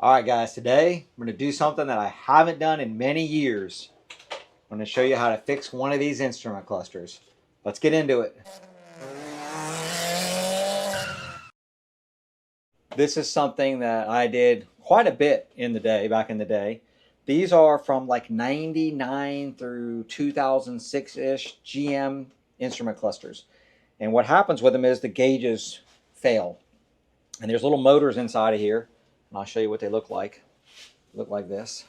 All right, guys, today I'm going to do something that I haven't done in many years. I'm going to show you how to fix one of these instrument clusters. Let's get into it. This is something that I did quite a bit back in the day. These are from like 99 through 2006-ish GM instrument clusters. And what happens with them is the gauges fail. And there's little motors inside of here. And I'll show you what they look like. Look like this.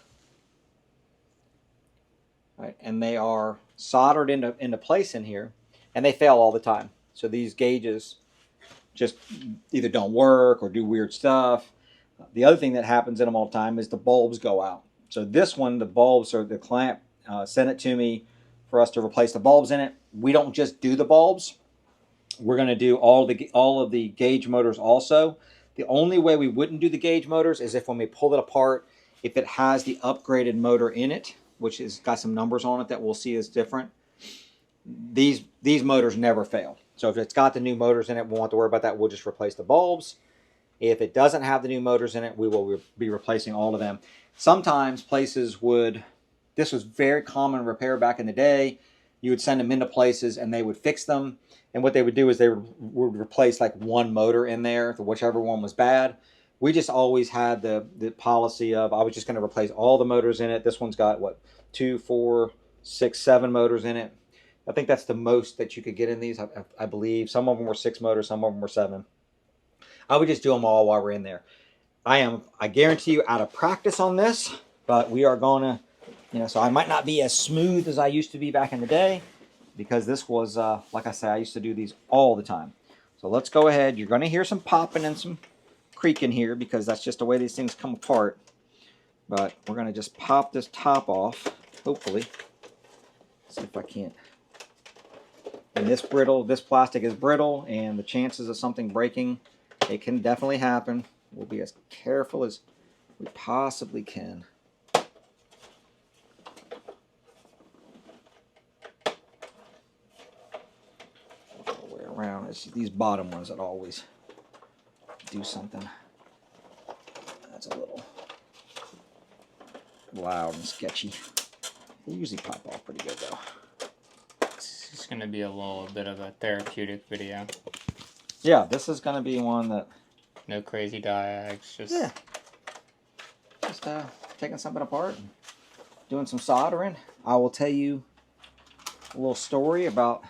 Right, and they are soldered into place in here, and they fail all the time. So these gauges just either don't work or do weird stuff. The other thing that happens in them all the time is the bulbs go out. So this one, the bulbs, or the client sent it to me for us to replace the bulbs in it. We don't just do the bulbs. We're going to do all of the gauge motors also. The only way we wouldn't do the gauge motors is if when we pull it apart, if it has the upgraded motor in it, which has got some numbers on it that we'll see is different. These motors never fail. So if it's got the new motors in it, we won't have to worry about that. We'll just replace the bulbs. If it doesn't have the new motors in it, we will be replacing all of them. Sometimes places would, this was very common repair back in the day. You would send them into places and they would fix them. And what they would do is they would replace like one motor in there, whichever one was bad. We just always had the policy of I was just going to replace all the motors in it. This one's got, what, 2, 4, 6, 7 motors in it. I think that's the most that you could get in these, I believe. Some of them were 6 motors, some of them were 7. I would just do them all while we're in there. I guarantee you, out of practice on this, but we are going to, so I might not be as smooth as I used to be back in the day, because this was, like I said, I used to do these all the time. So let's go ahead. You're going to hear some popping and some creaking here because that's just the way these things come apart. But we're going to just pop this top off, hopefully. See if I can't. And this plastic is brittle, and the chances of something breaking, it can definitely happen. We'll be as careful as we possibly can. All the way around. It's these bottom ones that always do something. That's a little loud and sketchy. They usually pop off pretty good though. This is going to be a little bit of a therapeutic video. Yeah, this is going to be one that... No crazy diags, just... Yeah. Just taking something apart and doing some soldering. I will tell you a little story about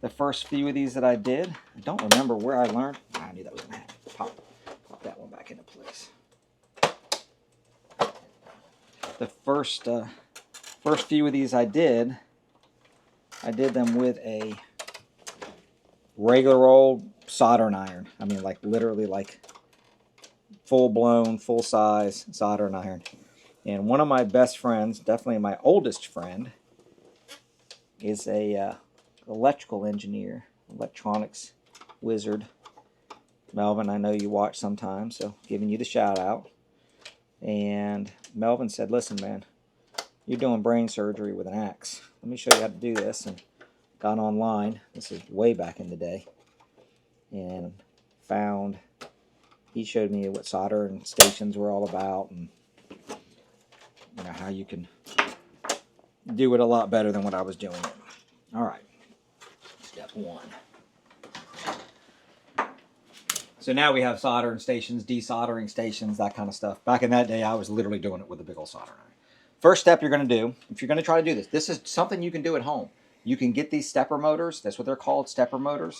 the first few of these that I did. I don't remember where I learned. I knew that was going to happen. Pop that one back into place. The first few of these I did them with a regular old soldering iron. I mean, like literally like full-blown, full-size soldering iron. And one of my best friends, definitely my oldest friend, is a electrical engineer, electronics wizard. Melvin, I know you watch sometimes, so giving you the shout out. And Melvin said, listen, man, you're doing brain surgery with an axe. Let me show you how to do this. And got online. This is way back in the day. And found, he showed me what soldering stations were all about, and how you can do it a lot better than what I was doing it. All right, step 1. So now we have soldering stations, desoldering stations, that kind of stuff. Back in that day, I was literally doing it with a big old soldering iron. First step you're going to do, if you're going to try to do this, this is something you can do at home. You can get these stepper motors. That's what they're called, stepper motors.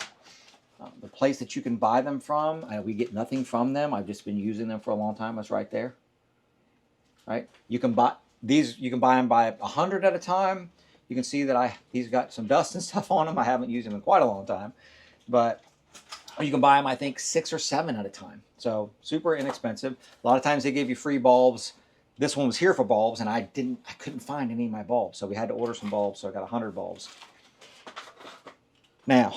The place that you can buy them from, we get nothing from them. I've just been using them for a long time. It's right there. Right? You can buy these. You can buy them by 100 at a time. You can see that these got some dust and stuff on them. I haven't used them in quite a long time, but you can buy them, I think, 6 or 7 at a time. So super inexpensive. A lot of times they give you free bulbs. This one was here for bulbs, and I couldn't find any of my bulbs, so we had to order some bulbs. So I got 100 bulbs. Now,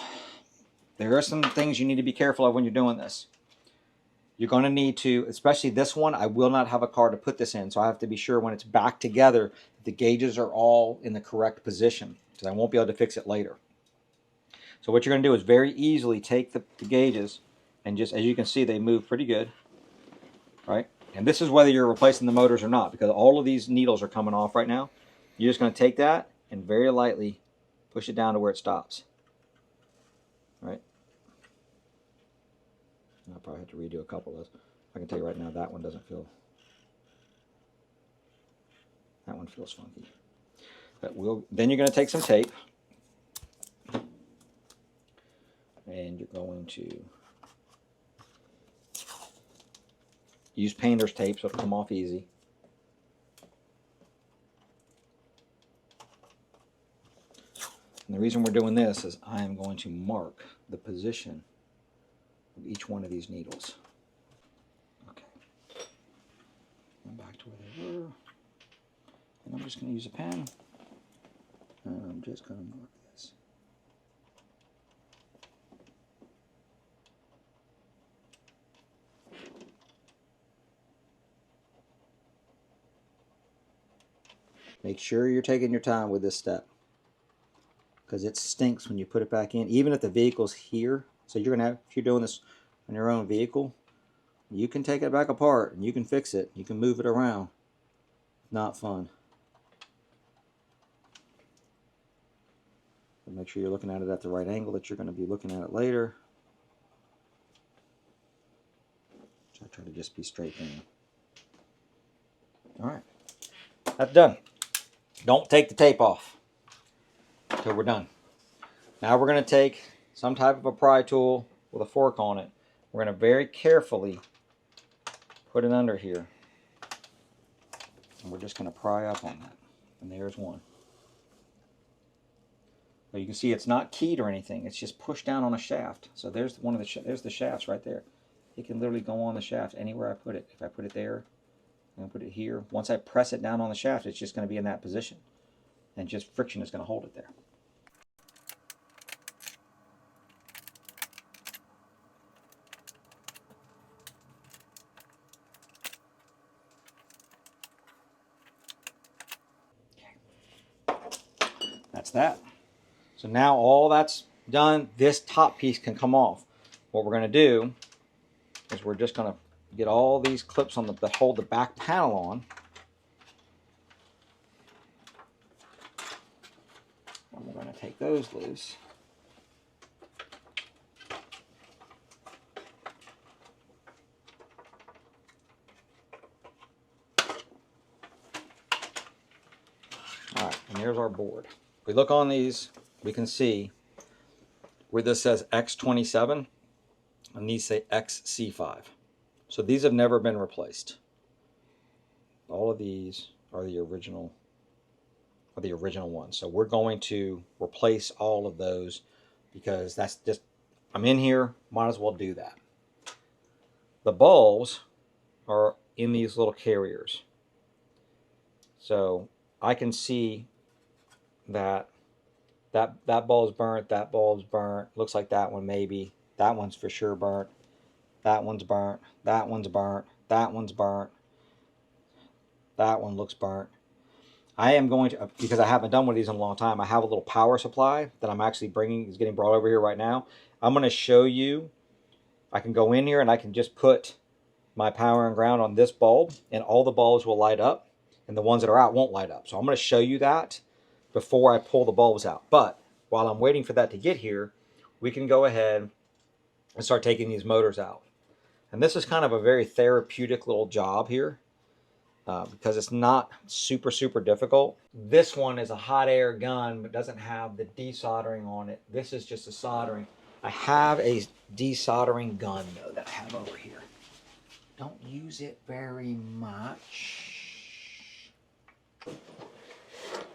there are some things you need to be careful of when you're doing this. You're going to need to, especially this one, I will not have a car to put this in, so I have to be sure when it's back together that the gauges are all in the correct position, because I won't be able to fix it later. So what you're going to do is very easily take the gauges, and just, as you can see, they move pretty good, right? And this is whether you're replacing the motors or not, because all of these needles are coming off right now. You're just going to take that and very lightly push it down to where it stops. Right? I'll probably have to redo a couple of those. I can tell you right now, that one doesn't feel... That one feels funky. But then you're going to take some tape. And you're going to use painter's tape so it'll come off easy. And the reason we're doing this is I am going to mark the position of each one of these needles. Okay. And back to where they were. And I'm just going to use a pen. And I'm just going to mark this. Make sure you're taking your time with this step, because it stinks when you put it back in, even if the vehicle's here. So you're gonna have, if you're doing this on your own vehicle, you can take it back apart and you can fix it. You can move it around. Not fun. But make sure you're looking at it at the right angle that you're going to be looking at it later. So I try to just be straight down. All right, that's done. Don't take the tape off until we're done. Now we're going to take some type of a pry tool with a fork on it. We're going to very carefully put it under here. And we're just going to pry up on that. And there's one. Now you can see it's not keyed or anything. It's just pushed down on a shaft. So there's one of the there's the shafts right there. It can literally go on the shaft anywhere I put it. If I put it there, I'm going to put it here. Once I press it down on the shaft, it's just going to be in that position. And just friction is going to hold it there. That's that. So now all that's done, this top piece can come off. What we're going to do is we're just going to get all these clips on that hold the back panel on. And we're going to take those loose. All right, and there's our board. If we look on these, we can see where this says X27 and these say XC5. So these have never been replaced. All of these are the original ones. So we're going to replace all of those because that's just, I'm in here, might as well do that. The bulbs are in these little carriers. So I can see that bulb's burnt, that bulb's burnt. Looks like that one maybe. That one's for sure burnt. That one's burnt. That one's burnt. That one's burnt. That one looks burnt. I am going to, because I haven't done one of these in a long time, I have a little power supply that I'm actually bringing, is getting brought over here right now. I'm going to show you, I can go in here and I can just put my power and ground on this bulb and all the bulbs will light up and the ones that are out won't light up. So I'm going to show you that before I pull the bulbs out. But while I'm waiting for that to get here, we can go ahead and start taking these motors out. And this is kind of a very therapeutic little job here because it's not super difficult. This one is a hot air gun but doesn't have the desoldering on it. This is just a soldering. I have a desoldering gun though that I have over here. Don't use it very much.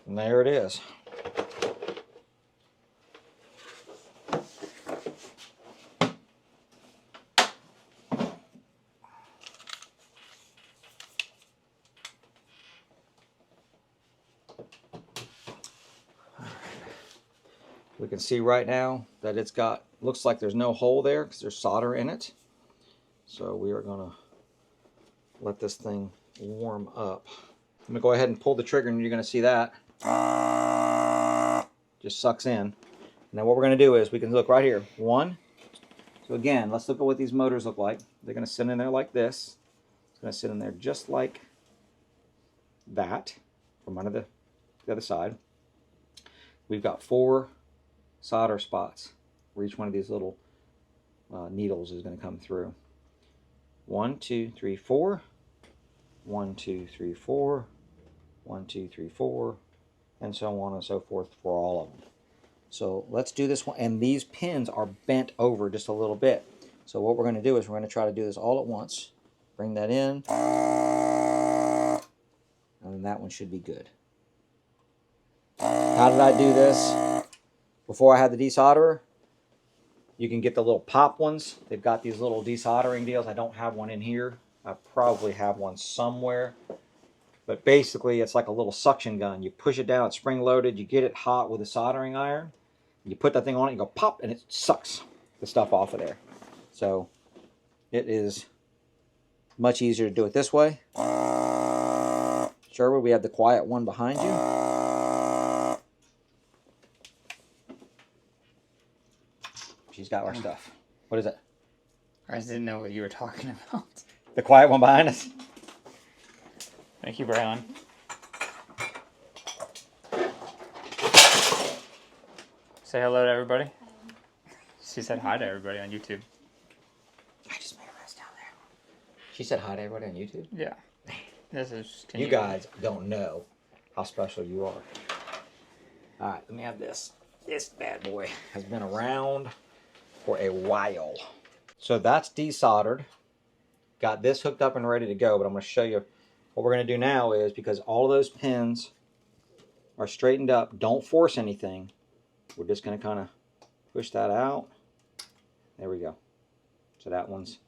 And there it is. We can see right now that it's got, looks like there's no hole there because there's solder in it. So we are going to let this thing warm up. I'm going to go ahead and pull the trigger and you're going to see that. Just sucks in. Now what we're going to do is we can look right here. One. So again, let's look at what these motors look like. They're going to sit in there like this. It's going to sit in there just like that from under the other side. We've got 4 solder spots where each one of these little needles is going to come through. 1, 2, 3, 4. 1, 2, 3, 4. 1, 2, 3, 4. And so on and so forth for all of them. So let's do this one. And these pins are bent over just a little bit. So what we're going to do is we're going to try to do this all at once. Bring that in. And then that one should be good. How did I do this? Before I had the desolderer, you can get the little pop ones. They've got these little desoldering deals. I don't have one in here. I probably have one somewhere. But basically, it's like a little suction gun. You push it down, it's spring-loaded. You get it hot with a soldering iron. You put that thing on it, you go pop, and it sucks the stuff off of there. So it is much easier to do it this way. Sherwood, we have the quiet one behind you. She's got our stuff. What is it? I just didn't know what you were talking about. The quiet one behind us? Thank you, Braylon. Say hello to everybody. She said hi to everybody on YouTube. I just made a mess down there. She said hi to everybody on YouTube? Yeah. This is. You guys don't know how special you are. All right, let me have this. This bad boy has been around for a while. So that's desoldered. Got this hooked up and ready to go, but I'm going to show you what we're going to do now is, because all of those pins are straightened up, don't force anything. We're just going to kind of push that out. There we go. So that one's,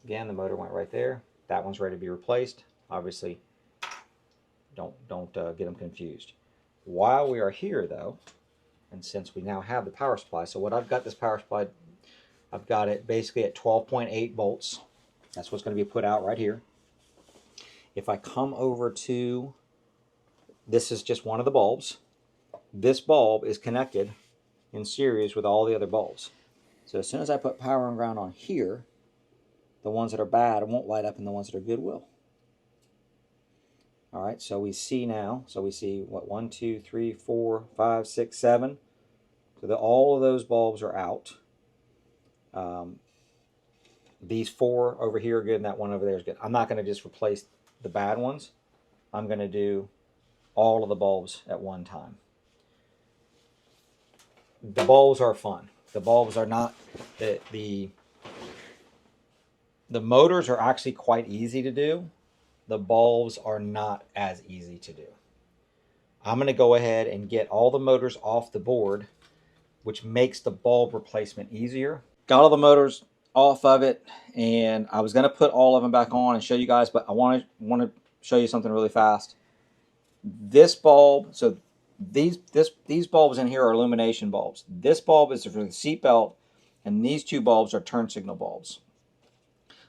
again, the motor went right there. That one's ready to be replaced. Obviously, don't get them confused. While we are here, though, and since we now have the power supply, so what I've got this power supply, I've got it basically at 12.8 volts. That's what's going to be put out right here. If I come over to, this is just one of the bulbs. This bulb is connected in series with all the other bulbs. So as soon as I put power and ground on here, the ones that are bad won't light up and the ones that are good will. All right, so we see now, so we see what, 1, 2, 3, 4, 5, 6, 7. So all of those bulbs are out. These 4 over here are good and that one over there is good. I'm not going to just replace the bad ones. I'm going to do all of the bulbs at one time. The bulbs are fun. The bulbs are not, the motors are actually quite easy to do. The bulbs are not as easy to do. I'm going to go ahead and get all the motors off the board, which makes the bulb replacement easier. Got all the motors off of it, and I was going to put all of them back on and show you guys, but I want to show you something really fast. This bulb, so these bulbs in here are illumination bulbs. This bulb is for the seat belt, and these 2 bulbs are turn signal bulbs.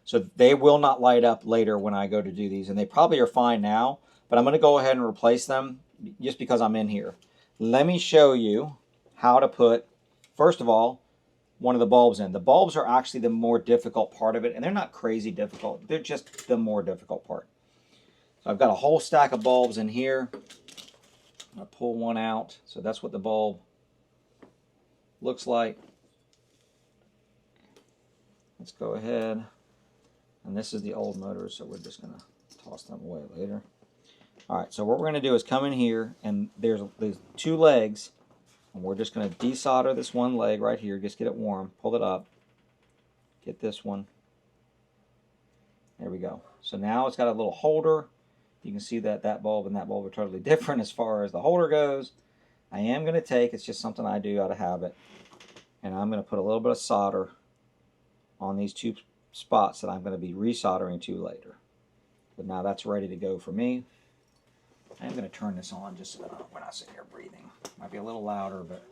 So they will not light up later when I go to do these, and they probably are fine now, but I'm going to go ahead and replace them just because I'm in here. Let me show you how to put, first of all, one of the bulbs in. The bulbs are actually the more difficult part of it, and they're not crazy difficult. They're just the more difficult part. So I've got a whole stack of bulbs in here. I'm going to pull one out. So that's what the bulb looks like. Let's go ahead. And this is the old motor, so we're just going to toss them away later. All right, so what we're going to do is come in here, and there's 2 legs. And we're just going to desolder this one leg right here. Just get it warm. Pull it up. Get this one. There we go. So now it's got a little holder. You can see that that bulb and that bulb are totally different as far as the holder goes. I am going to take, it's just something I do out of habit, and I'm going to put a little bit of solder on these 2 spots that I'm going to be resoldering to later. But now that's ready to go for me. I'm going to turn this on just so that we're not sitting here breathing. Might be a little louder, but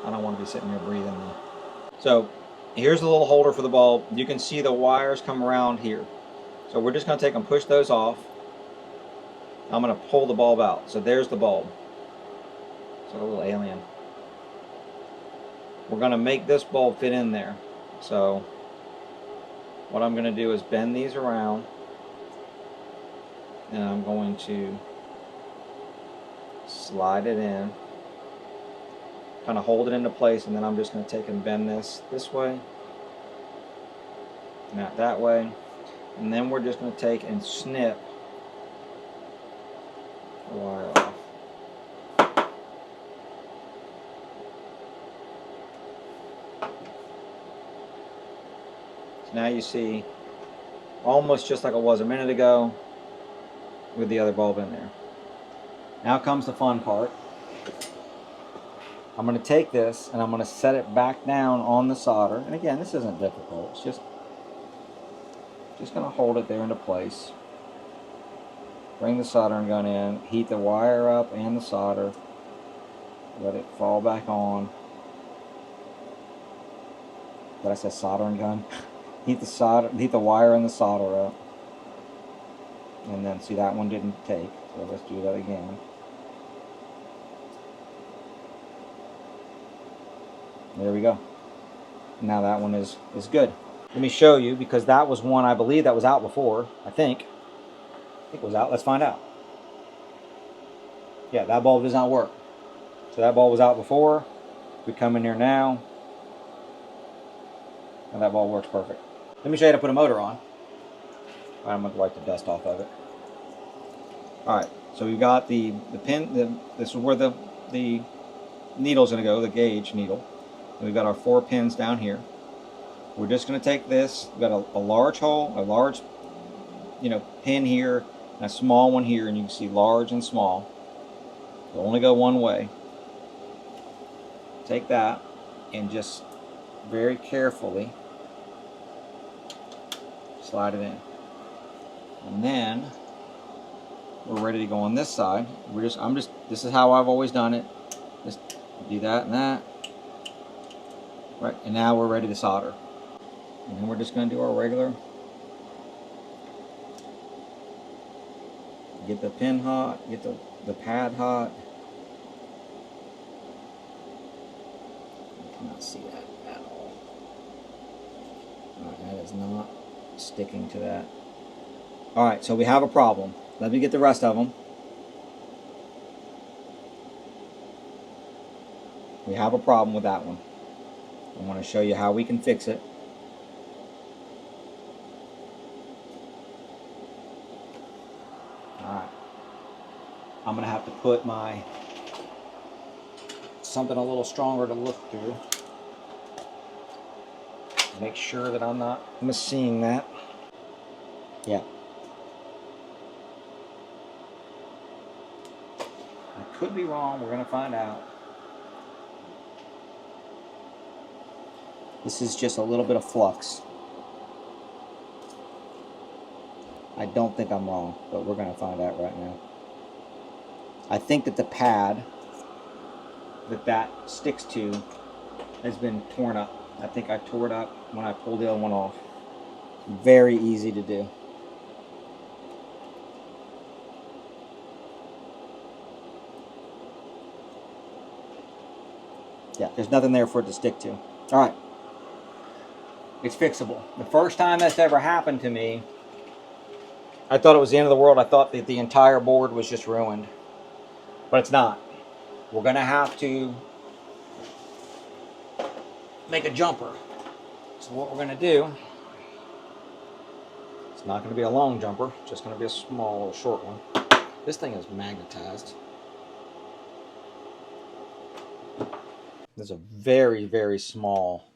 I don't want to be sitting here breathing. So here's the little holder for the bulb. You can see the wires come around here. So we're just going to take and push those off. I'm going to pull the bulb out. So there's the bulb. It's like a little alien. We're going to make this bulb fit in there. So what I'm going to do is bend these around, and I'm going to slide it in, kind of hold it into place, and then I'm just going to take and bend this way, not that way, and then we're just going to take and snip the wire off. So now you see almost just like it was a minute ago with the other bulb in there. Now comes the fun part. I'm going to take this and I'm going to set it back down on the solder. And again, this isn't difficult. It's just going to hold it there into place. Bring the soldering gun in, heat the wire up and the solder. Let it fall back on. Did I say soldering gun? Heat the wire and the solder up. And then see, that one didn't take. So let's do that again. There we go. Now that one is good. Let me show you, because that was one I believe that was out before. I think it was out. Let's find out. Yeah, that bulb does not work. So that bulb was out before. We come in here now, and that bulb works perfect. Let me show you how to put a motor on. I'm going to wipe the dust off of it. Alright, so we've got the pin. This is where the needle's going to go, the gauge needle. And we've got our 4 pins down here. We're just going to take this. We've got a large hole, a large pin here, and a small one here, and you can see large and small. They'll only go one way. Take that and just very carefully slide it in. And then we're ready to go on this side. This is how I've always done it. Just do that and that. Right, and now we're ready to solder. And then we're just going to do our regular. Get the pin hot, get the pad hot. I cannot see that at all. Alright, that is not sticking to that. Alright, so we have a problem. Let me get the rest of them. We have a problem with that one. I want to show you how we can fix it. Alright. I'm going to have to put something a little stronger to look through. Make sure that I'm not misseeing that. Yeah. I could be wrong. We're going to find out. This is just a little bit of flux. I don't think I'm wrong, but we're going to find out right now. I think that the pad that sticks to has been torn up. I think I tore it up when I pulled the other one off. Very easy to do. Yeah, there's nothing there for it to stick to. Alright. It's fixable. The first time that's ever happened to me, I thought it was the end of the world. I thought that the entire board was just ruined. But it's not. We're going to have to make a jumper. So what we're going to do, it's not going to be a long jumper, it's just going to be a small little short one. This thing is magnetized. There's a very, very small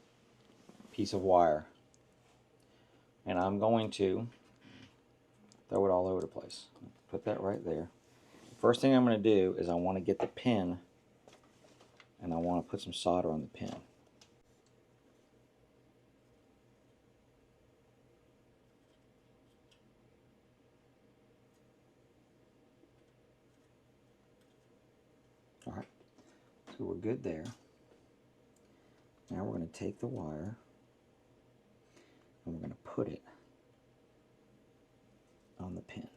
piece of wire. And I'm going to throw it all over the place. Put that right there. First thing I'm going to do is I want to get the pin, and I want to put some solder on the pin. Alright, so we're good there. Now we're going to take the wire and we're going to put it on the pin.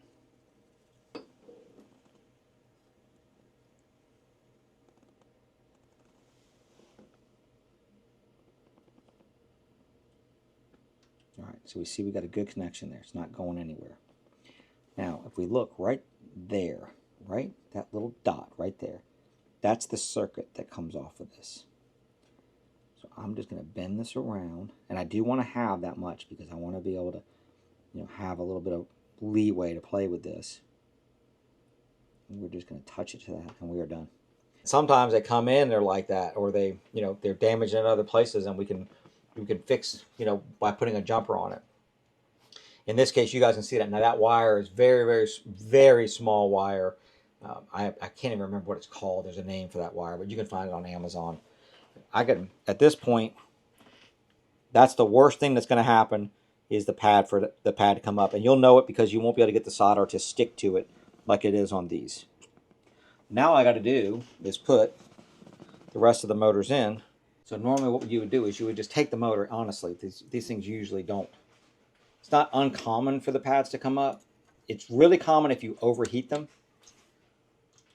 Alright, so we see we got a good connection there. It's not going anywhere. Now, if we look right there, right, that little dot right there, that's the circuit that comes off of this. So I'm just going to bend this around, and I do want to have that much because I want to be able to, have a little bit of leeway to play with this. And we're just going to touch it to that, and we are done. Sometimes they come in, they're like that, or they, they're damaged in other places, and we can fix, by putting a jumper on it. In this case, you guys can see that. Now that wire is very, very, very small wire. I can't even remember what it's called. There's a name for that wire, but you can find it on Amazon. At this point, that's the worst thing that's going to happen is the pad to come up. And you'll know it because you won't be able to get the solder to stick to it like it is on these. Now all I got to do is put the rest of the motors in. So normally what you would do is you would just take the motor. Honestly, these things usually don't. It's not uncommon for the pads to come up. It's really common if you overheat them.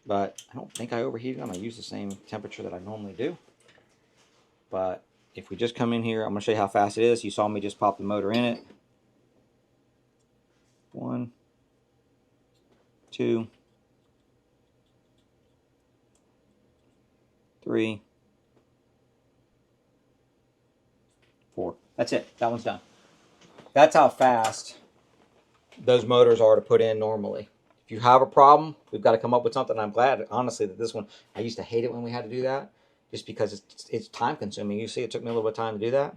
But I don't think I overheated them. I use the same temperature that I normally do. But if we just come in here, I'm going to show you how fast it is. You saw me just pop the motor in it. 1, 2, 3, 4. That's it. That one's done. That's how fast those motors are to put in normally. If you have a problem, we've got to come up with something. I'm glad, honestly, that this one, I used to hate it when we had to do that, just because it's time consuming. You see, it took me a little bit of time to do that.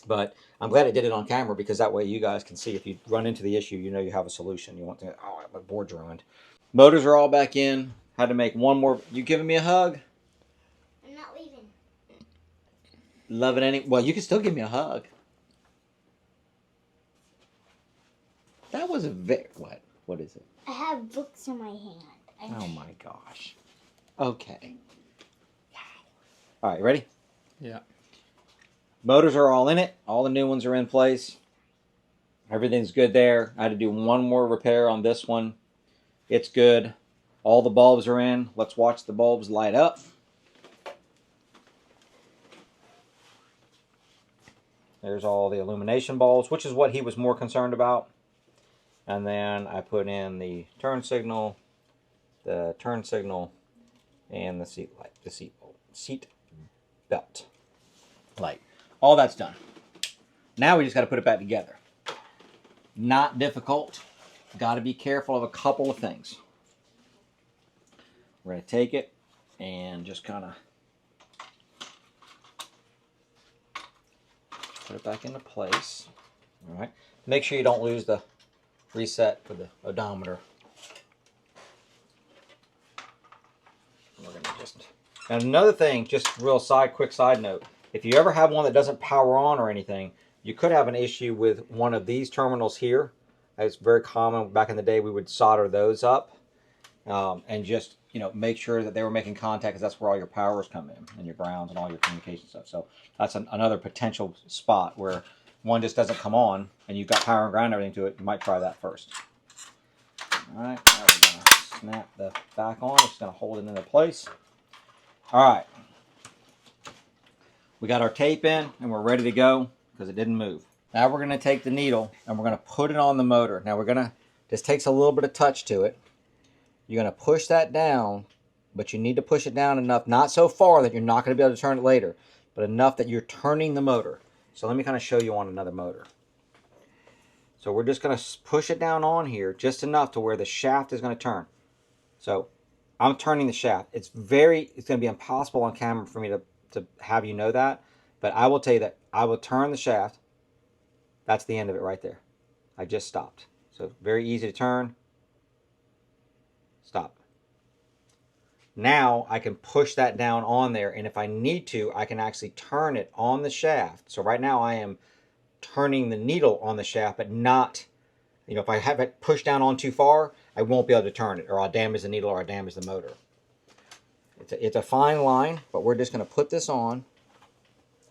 But I'm glad it did it on camera, because that way you guys can see if you run into the issue, you know you have a solution. You want to, oh, my board's ruined. Motors are all back in. Had to make one more. You giving me a hug? I'm not leaving. Love it any. Well, you can still give me a hug. That was a very. What is it? I have books in my hand. Oh my gosh. Okay. All right, ready? Yeah. Motors are all in it. All the new ones are in place. Everything's good there. I had to do one more repair on this one. It's good. All the bulbs are in. Let's watch the bulbs light up. There's all the illumination bulbs, which is what he was more concerned about. And then I put in the turn signal, and the seat light, seat belt light. All that's done. Now we just got to put it back together. Not difficult. Got to be careful of a couple of things. We're going to take it and just kind of put it back into place. All right. Make sure you don't lose the reset for the odometer. We're going to just... And another thing, just real quick side note. If you ever have one that doesn't power on or anything, you could have an issue with one of these terminals here. It's very common. Back in the day, we would solder those up and just, make sure that they were making contact, because that's where all your powers come in, and your grounds and all your communication stuff. So that's another potential spot where one just doesn't come on and you've got power and ground and everything to it. You might try that first. All right, now we're going to snap the back on. It's going to hold it into place. All right. We got our tape in and we're ready to go because it didn't move. Now we're going to take the needle and we're going to put it on the motor. Now this takes a little bit of touch to it. You're going to push that down, but you need to push it down enough, not so far that you're not going to be able to turn it later, but enough that you're turning the motor. So let me kind of show you on another motor. So we're just going to push it down on here just enough to where the shaft is going to turn. So I'm turning the shaft. It's going to be impossible on camera for me to have you know that, but I will tell you that I will turn the shaft. That's the end of it right there. I just stopped. So very easy to turn. Stop. Now I can push that down on there, and if I need to, I can actually turn it on the shaft. So right now I am turning the needle on the shaft, but not, if I have it pushed down on too far, I won't be able to turn it, or I'll damage the needle, or I'll damage the motor. It's a fine line, but we're just going to put this on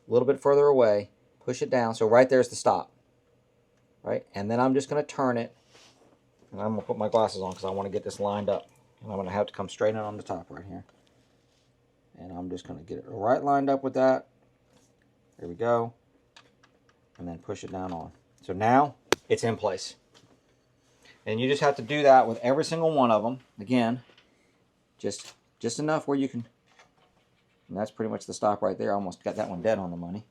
a little bit further away, push it down. So right there's the stop, right? And then I'm just going to turn it, and I'm going to put my glasses on because I want to get this lined up. And I'm going to have to come straight in on the top right here. And I'm just going to get it right lined up with that. There we go. And then push it down on. So now it's in place. And you just have to do that with every single one of them. Again, just enough where you can, and that's pretty much the stop right there. I almost got that one dead on the money.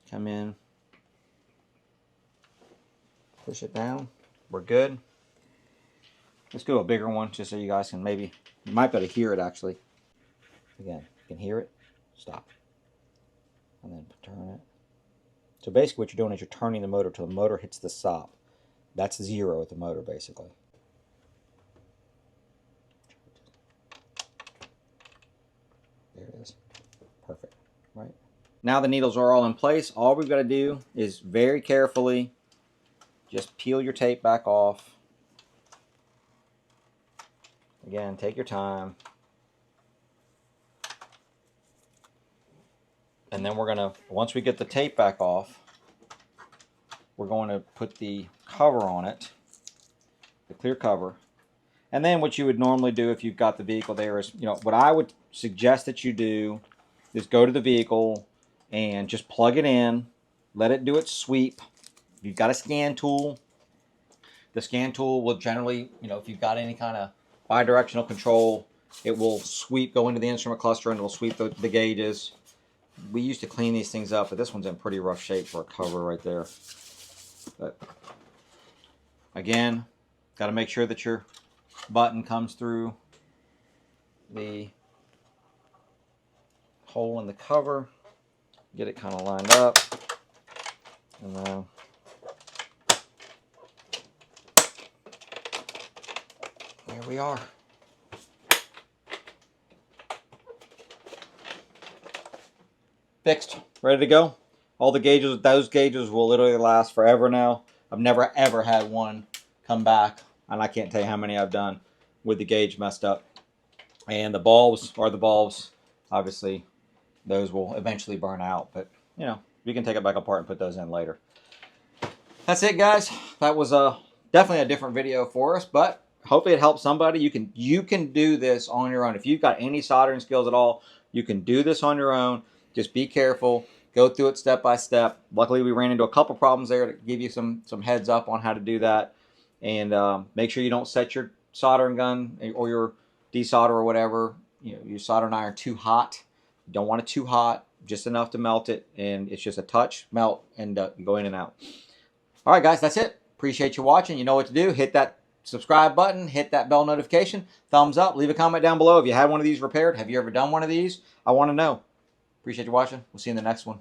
Come in, push it down. We're good. Let's do a bigger one just so you guys can maybe, you might be able to hear it actually. Again, you can hear it. Stop. And then turn it. So basically what you're doing is you're turning the motor till the motor hits the stop. That's 0 at the motor basically. There it is. Perfect. Right. Now the needles are all in place. All we've got to do is very carefully just peel your tape back off. Again, take your time. And then we're going to, once we get the tape back off, we're going to put the cover on it, the clear cover. And then what you would normally do if you've got the vehicle there is, you know, what I would suggest that you do is go to the vehicle and just plug it in, let it do its sweep. If you've got a scan tool, the scan tool will generally, you know, if you've got any kind of bidirectional control, it will sweep, go into the instrument cluster and it will sweep the gauges. We used to clean these things up, but this one's in pretty rough shape for a cover right there. But again, got to make sure that your button comes through the hole in the cover. Get it kind of lined up. And then there we are. Fixed, ready to go. All the gauges, those gauges will literally last forever now. I've never ever had one come back, and I can't tell you how many I've done with the gauge messed up. And the bulbs are the bulbs. Obviously, those will eventually burn out, but you know, you can take it back apart and put those in later. That's it, guys. That was definitely a different video for us, but hopefully it helps somebody. You can do this on your own. If you've got any soldering skills at all, you can do this on your own. Just be careful. Go through it step by step. Luckily, we ran into a couple problems there to give you some heads up on how to do that. And make sure you don't set your soldering gun or your desolder or whatever, you know, your soldering iron too hot. You don't want it too hot, just enough to melt it. And it's just a touch, melt, and go in and out. All right, guys, that's it. Appreciate you watching. You know what to do. Hit that subscribe button. Hit that bell notification. Thumbs up. Leave a comment down below if you had one of these repaired. Have you ever done one of these? I want to know. Appreciate you watching. We'll see you in the next one.